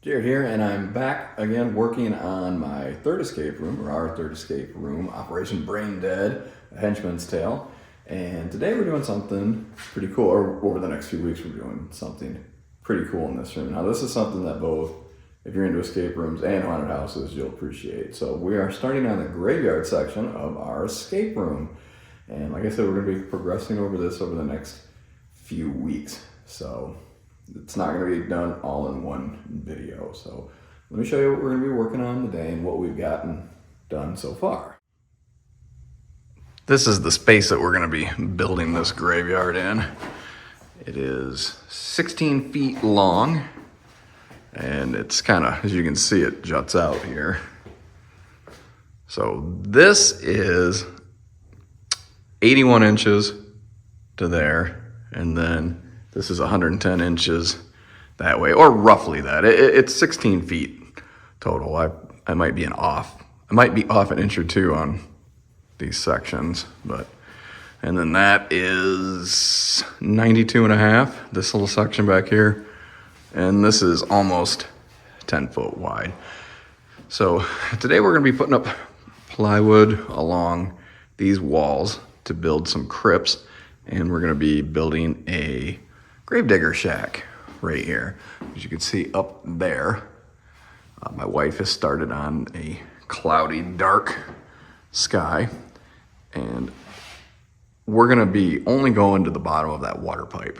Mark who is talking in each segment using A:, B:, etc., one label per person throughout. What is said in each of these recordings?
A: Jared here, and I'm back again working on my third escape room, or our third escape room, Operation Brain Dead, A Henchman's Tale. And today we're doing something pretty cool, or over the next few weeks we're doing something pretty cool in this room. Now this is something that both, if you're into escape rooms and haunted houses, you'll appreciate. So we are starting on the graveyard section of our escape room. And like I said, we're going to be progressing over this over the next few weeks. So it's not going to be done all in one video. So let me show you what we're going to be working on today and what we've gotten done so far. This is the space that we're going to be building this graveyard in. It is 16 feet long, and it's kind of, as you can see, it juts out here. So this is 81 inches to there, and then this is 110 inches that way, or roughly that. It's 16 feet total. I might be off an inch or two on these sections, and then that is 92 and a half, this little section back here, and this is almost 10 foot wide. So today we're going to be putting up plywood along these walls to build some crypts, and we're going to be building a gravedigger shack right here. As you can see up there, my wife has started on a cloudy, dark sky, and we're gonna be only going to the bottom of that water pipe.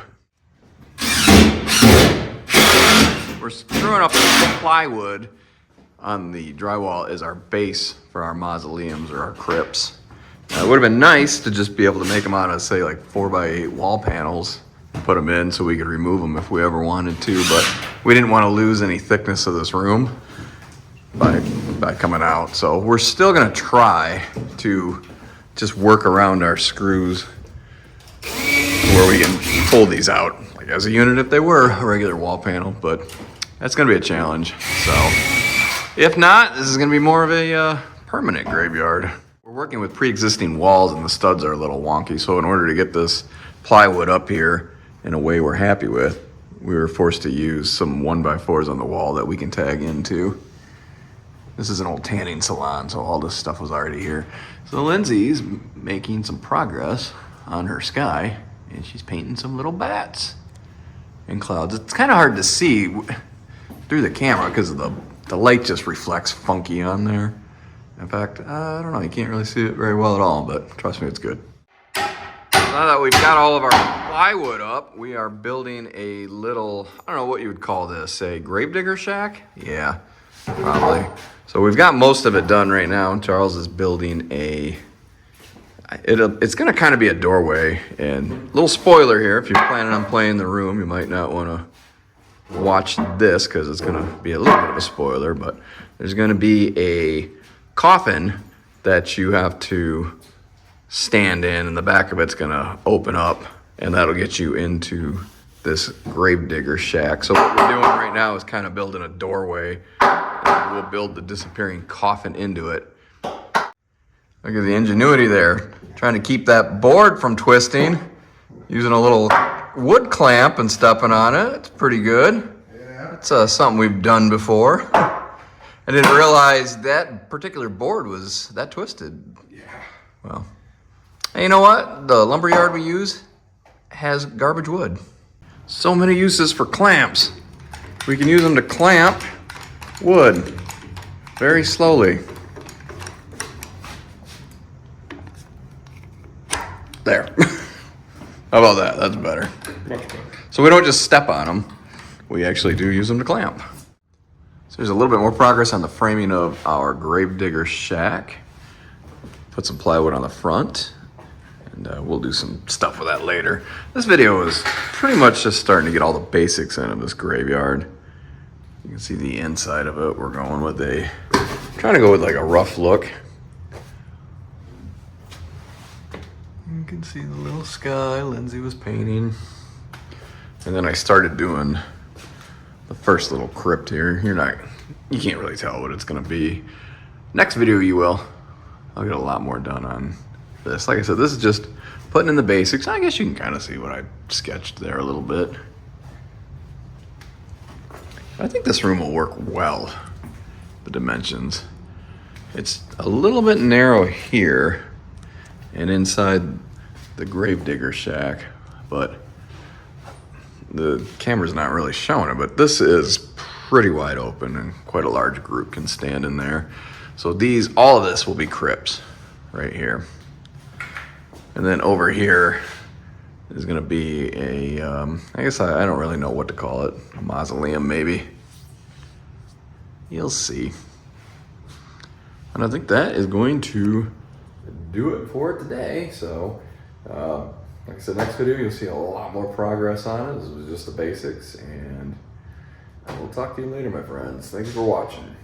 A: We're screwing up the plywood on the drywall as our base for our mausoleums or our crypts. It would have been nice to just be able to make them out of, say, like 4x8 wall panels, put them in so we could remove them if we ever wanted to, but we didn't want to lose any thickness of this room by coming out. So we're still gonna try to just work around our screws where we can pull these out like as a unit if they were a regular wall panel, but that's gonna be a challenge. So if not, this is gonna be more of a permanent graveyard. We're working with pre-existing walls and the studs are a little wonky, so in order to get this plywood up here in a way we're happy with, we were forced to use some 1x4s on the wall that we can tag into. This is an old tanning salon, so all this stuff was already here. So Lindsay's making some progress on her sky, and she's painting some little bats and clouds. It's kind of hard to see through the camera because the light just reflects funky on there. In fact, I don't know, you can't really see it very well at all, but trust me, it's good. Now that we've got all of our plywood up, we are building a little, I don't know what you would call this, a gravedigger shack? Yeah, probably. So we've got most of it done right now. Charles is building it's gonna kind of be a doorway. And little spoiler here, if you're planning on playing the room, you might not wanna watch this because it's gonna be a little bit of a spoiler, but there's gonna be a coffin that you have to stand in, and the back of it's gonna open up, and that'll get you into this gravedigger shack. So what we're doing right now is kind of building a doorway, and we'll build the disappearing coffin into it. Look at the ingenuity there, trying to keep that board from twisting, using a little wood clamp and stepping on it. It's pretty good.
B: Yeah.
A: It's something we've done before. I didn't realize that particular board was that twisted.
B: Yeah.
A: Well, hey, you know what? The lumberyard we use has garbage wood. So many uses for clamps. We can use them to clamp wood very slowly. There. How about that? That's better.
B: Much better.
A: So we don't just step on them. We actually do use them to clamp. So there's a little bit more progress on the framing of our gravedigger shack. Put some plywood on the front, and we'll do some stuff with that later. This video is pretty much just starting to get all the basics in of this graveyard. You can see the inside of it. We're going with trying to go with like a rough look. You can see the little sky Lindsay was painting. And then I started doing the first little crypt here. You can't really tell what it's gonna be. Next video you will. I'll get a lot more done on this. Like I said, this is just putting in the basics. I guess you can kind of see what I sketched there a little bit. I think this room will work well, the dimensions. It's a little bit narrow here and inside the Gravedigger shack, but the camera's not really showing it, but this is pretty wide open and quite a large group can stand in there. So all of this will be crypts right here. And then over here is gonna be a, I guess I don't really know what to call it, a mausoleum maybe. You'll see. And I think that is going to do it for today. So, like I said, next video you'll see a lot more progress on it. This was just the basics, and I will talk to you later, my friends. Thank you for watching.